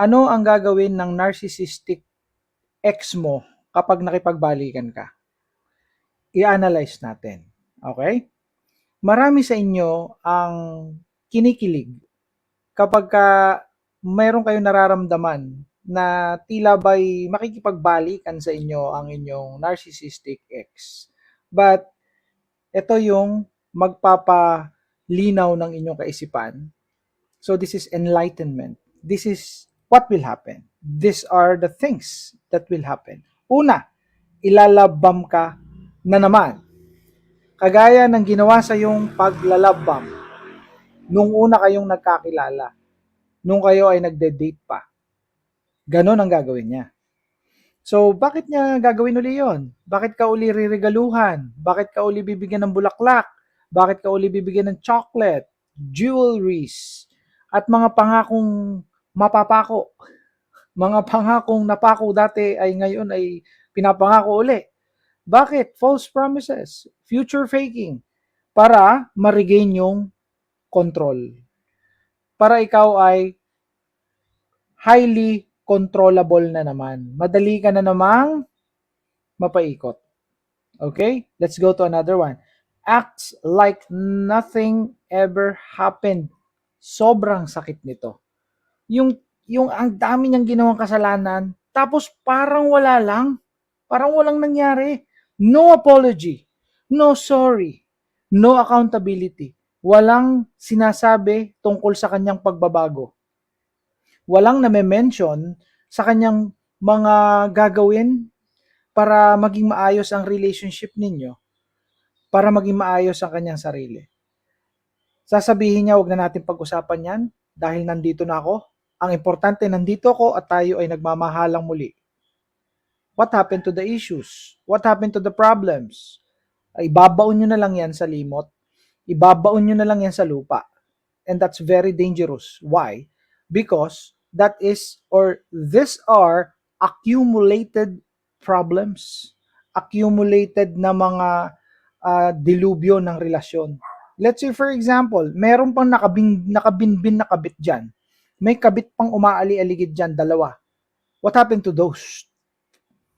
Ano ang gagawin ng narcissistic ex mo kapag nakipagbalikan ka? I-analyze natin. Okay? Marami sa inyo ang kinikilig kapag mayroon kayong nararamdaman na tila ba'y makikipagbalikan sa inyo ang inyong narcissistic ex. But ito yung magpapalinaw ng inyong kaisipan. So this is enlightenment. This is what will happen. These are the things that will happen. Una, ilalabam ka na naman. Kagaya ng ginawa sa yung paglalabam nung una kayong nagkakilala, nung kayo ay nagde-date pa. Ganon ang gagawin niya. So, bakit niya gagawin uli yon? Bakit ka uli riregaluhan? Bakit ka uli bibigyan ng bulaklak? Bakit ka uli bibigyan ng chocolate, jewelries, at mga pangakong mapapako? Mga pangakong napako dati ay ngayon ay pinapangako uli. Bakit? False promises, future faking, para ma-regain yung control. Para ikaw ay highly controllable na naman. Madali ka na namang mapaikot. Okay? Let's go to another one. Acts like nothing ever happened. Sobrang sakit nito. Yung ang dami niyang ginawang kasalanan, tapos parang wala lang. Parang walang nangyari. No apology. No sorry. No accountability. Walang sinasabi tungkol sa kanyang pagbabago. Walang name-mention sa kanyang mga gagawin para maging maayos ang relationship ninyo, para maging maayos ang kanyang sarili. Sasabihin niya, wag na natin pag-usapan yan dahil nandito na ako. Ang importante, nandito ako at tayo ay nagmamahalang muli. What happened to the issues? What happened to the problems? Ay, ibabaon nyo na lang yan sa limot. Ibabaon nyo na lang yan sa lupa. And that's very dangerous. Why? Because that is or these are accumulated problems. Accumulated na mga dilubyo ng relasyon. Let's say for example, meron pang nakabinbin na kabit dyan. May kabit pang umaali-aligid dyan, dalawa. What happened to those?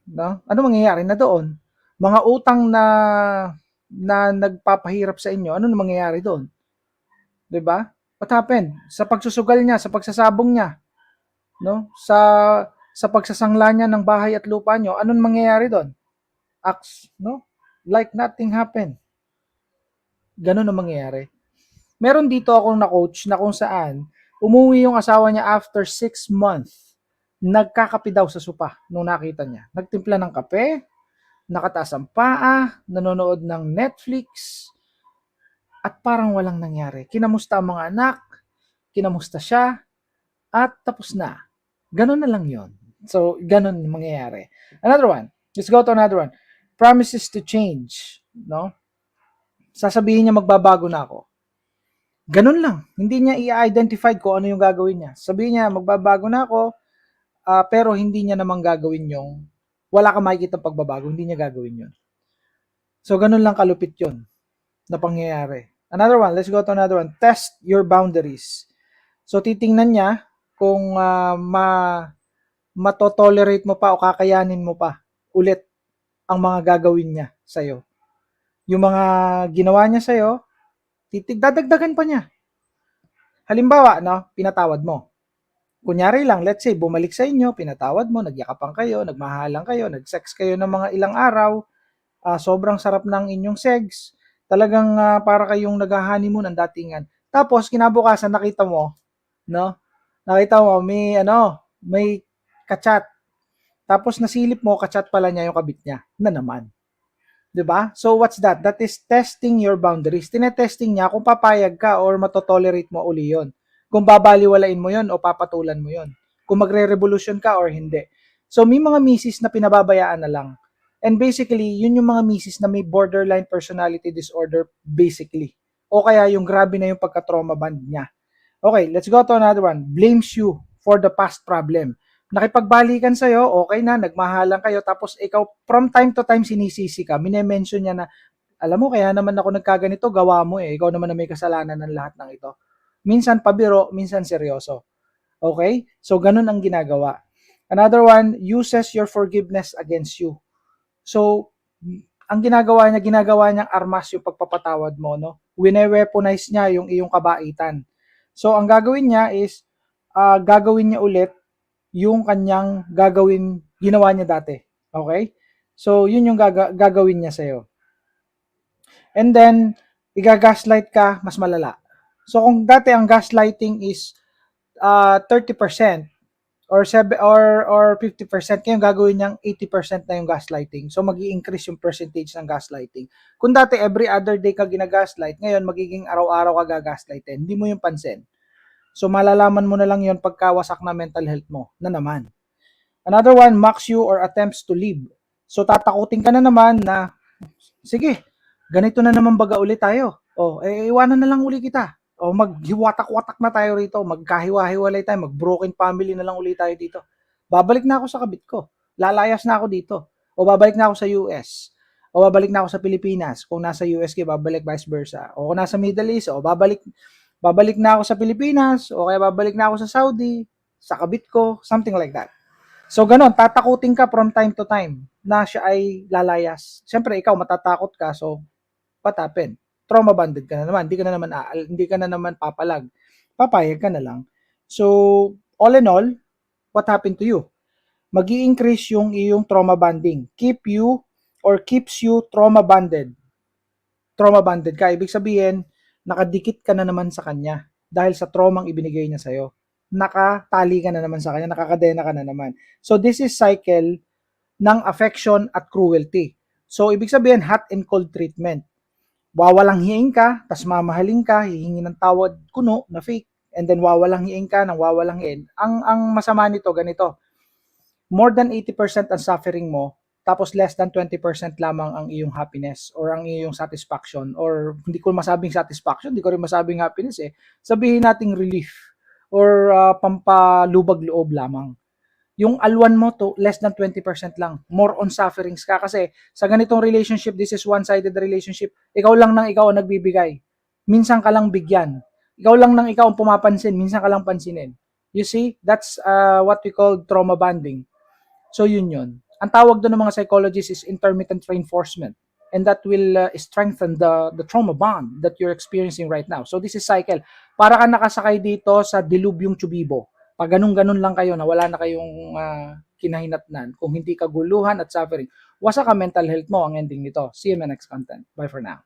No? Ano mangyayari na doon? Mga utang na nagpapahirap sa inyo, ano na mangyayari doon? 'Di ba? What happened? Sa pagsusugal niya, sa pagsasabong niya, no? Sa pagsasangla niya ng bahay at lupa niyo, anong mangyayari doon? Acts, no? Like nothing happened. Ganun ang mangyayari. Meron dito akong na-coach na kung saan umuwi yung asawa niya after 6 months. Nagkakape daw sa sopa nung nakita niya. Nagtimpla ng kape, nakataas ang paa, nanonood ng Netflix, at parang walang nangyari. Kinamusta ang mga anak, kinamusta siya, at tapos na. Ganun na lang yon. So, ganun mangyayari. Another one. Let's go to another one. Promises to change. No? Sasabihin niya magbabago na ako. Ganun lang. Hindi niya i-identify kung ano yung gagawin niya. Sabihin niya magbabago na ako, pero hindi niya namang gagawin yung wala ka makikita pagbabago, hindi niya gagawin yun. So, ganun lang kalupit yun na pangyayari. Another one, let's go to another one. Test your boundaries. So, titingnan niya kung matotolerate mo pa o kakayanin mo pa ulit ang mga gagawin niya sa'yo. Yung mga ginawa niya sa'yo, dadagdagan pa niya. Halimbawa, no, pinatawad mo. Kunyari lang, let's say, bumalik sa inyo, pinatawad mo, nagyakapan kayo, nagmahalan kayo, nag-sex kayo ng mga ilang araw, sobrang sarap ng inyong sex, talagang para kayong nag-honeymoon ang datingan. Tapos, kinabukasan, nakita mo, no? Nakita mo, may kachat. Tapos, nasilip mo, kachat pala niya yung kabit niya, na naman. 'Di ba? So, what's that? That is testing your boundaries. Tinetesting niya kung papayag ka or matotolerate mo uli yon. Kung babaliwalain mo yon o papatulan mo yon. Kung magre-revolution ka or hindi. So, may mga misis na pinababayaan na lang. And basically, yun yung mga misis na may borderline personality disorder basically. O kaya yung grabe na yung pagka-trauma band niya. Okay, let's go to another one. Blames you for the past problem. Nakipagbalikan sa'yo, okay na, nagmahalan kayo, tapos ikaw from time to time sinisisi ka, mine-mention niya na, alam mo, kaya naman ako nagkaganito, gawa mo ikaw naman na may kasalanan ng lahat ng ito. Minsan pabiro, minsan seryoso. Okay? So, ganun ang ginagawa. Another one, uses your forgiveness against you. So, ang ginagawa niyang armas yung pagpapatawad mo, no? Wine-weaponize niya yung iyong kabaitan. So, ang gagawin niya is, gagawin niya ulit yung kanyang ginawa niya dati. Okay? So, yun yung gagawin niya sa'yo. And then, igagaslight ka, mas malala. So, kung dati ang gaslighting is 30%, or 50%, kaya gagawin niyang 80% na yung gaslighting. So, mag-i-increase yung percentage ng gaslighting. Kung dati every other day ka ginagaslight, ngayon magiging araw-araw ka gagaslightin. Hindi mo yung pansin. So, malalaman mo na lang yon pagkawasak na mental health mo na naman. Another one, mocks you or attempts to leave. So, tatakutin ka na naman na, sige, ganito na naman baga ulit tayo. Iwanan na lang uli kita. Maghiwatak-watak na tayo rito, magkahiwa-hiwalay tayo, mag-broken family na lang ulit tayo dito. Babalik na ako sa kabit ko. Lalayas na ako dito. O babalik na ako sa US. O babalik na ako sa Pilipinas. Kung nasa US ka, babalik vice versa. O kung nasa Middle East, babalik na ako sa Pilipinas. O kaya babalik na ako sa Saudi, sa kabit ko, something like that. So ganon, tatakutin ka from time to time na siya ay lalayas. Siyempre ikaw matatakot ka, so what happened? Trauma bonded ka na naman, hindi ka na naman papalag. Papayag ka na lang. So, all in all, what happened to you? Magi-increase yung iyong trauma bonding. Keeps you trauma bonded. Trauma bonded ka, ibig sabihin, nakadikit ka na naman sa kanya dahil sa traumang ibinigay niya sa'yo. Nakatali ka na naman sa kanya, nakakadena ka na naman. So, this is cycle ng affection at cruelty. So, ibig sabihin, hot and cold treatment. Wawalang hiing ka, tas mamahalin ka, hihingi ng tawad kuno na fake, and then wawalang hiing ka nang wawalang hiing. Ang masama nito ganito, more than 80% ang suffering mo, tapos less than 20% lamang ang iyong happiness or ang iyong satisfaction, or hindi ko masabing satisfaction, hindi ko rin masabing happiness sabihin nating relief or pampalubag loob lamang. Yung alwan mo to less than 20% lang, more on sufferings ka kasi sa ganitong relationship, this is one-sided relationship, ikaw lang nang ikaw ang nagbibigay, minsan ka lang bigyan, ikaw lang nang ikaw ang pumapansin, minsan ka lang pansinin. You see, that's what we call trauma bonding. So yun ang tawag doon ng mga psychologists is intermittent reinforcement, and that will strengthen the trauma bond that you're experiencing right now. So this is cycle, para ka nakasakay dito sa dilubyong tubibo. Pag ganun-ganun lang kayo na wala na kayong kinahinatnan, kung hindi kaguluhan at suffering, wasak ang mental health mo ang ending nito. See you in the next content. Bye for now.